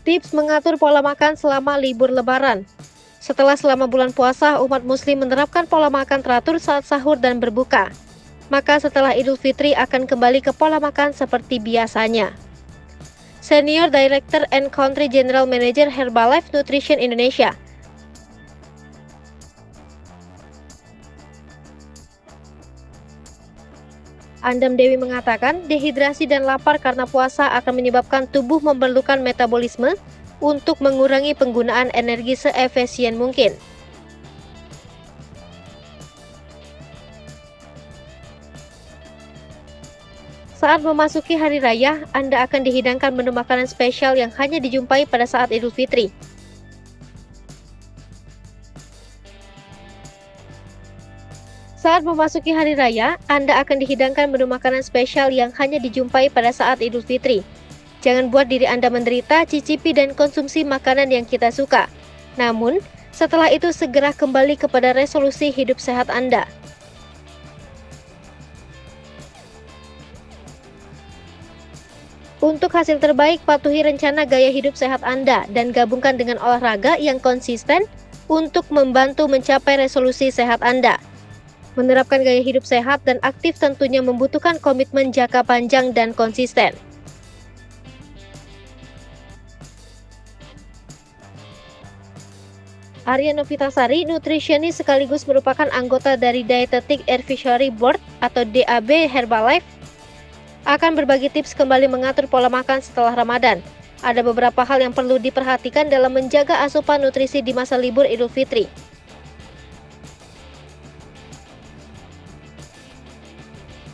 Tips mengatur pola makan selama libur Lebaran. Selama bulan puasa, umat muslim menerapkan pola makan teratur saat sahur dan berbuka. Maka setelah Idul Fitri akan kembali ke pola makan seperti biasanya. Senior Director and Country General Manager Herbalife Nutrition Indonesia, Andam Dewi mengatakan, dehidrasi dan lapar karena puasa akan menyebabkan tubuh memerlukan metabolisme untuk mengurangi penggunaan energi seefisien mungkin. Saat memasuki hari raya, Anda akan dihidangkan menu makanan spesial yang hanya dijumpai pada saat Idul Fitri. Saat memasuki hari raya, Anda akan dihidangkan menu makanan spesial yang hanya dijumpai pada saat Idul Fitri. Jangan buat diri Anda menderita, cicipi dan konsumsi makanan yang kita suka. Namun, setelah itu segera kembali kepada resolusi hidup sehat Anda. Untuk hasil terbaik, patuhi rencana gaya hidup sehat Anda dan gabungkan dengan olahraga yang konsisten untuk membantu mencapai resolusi sehat Anda. Menerapkan gaya hidup sehat dan aktif tentunya membutuhkan komitmen jangka panjang dan konsisten. Arya Novitasari, nutritionist sekaligus merupakan anggota dari Dietetic Advisory Board atau DAB Herbalife, akan berbagi tips kembali mengatur pola makan setelah Ramadan. Ada beberapa hal yang perlu diperhatikan dalam menjaga asupan nutrisi di masa libur Idul Fitri.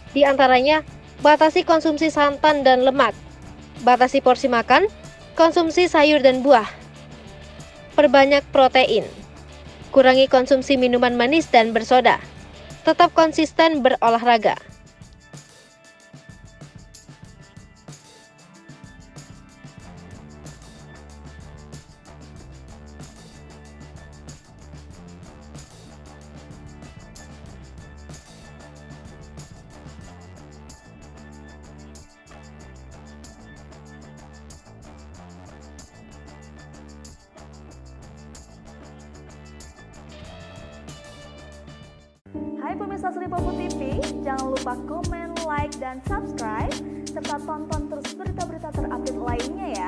Di antaranya, batasi konsumsi santan dan lemak, batasi porsi makan, konsumsi sayur dan buah, perbanyak protein, kurangi konsumsi minuman manis dan bersoda, tetap konsisten berolahraga. Hai pemirsa Sri Popo TV, jangan lupa komen, like, dan subscribe, serta tonton terus berita-berita terupdate lainnya ya.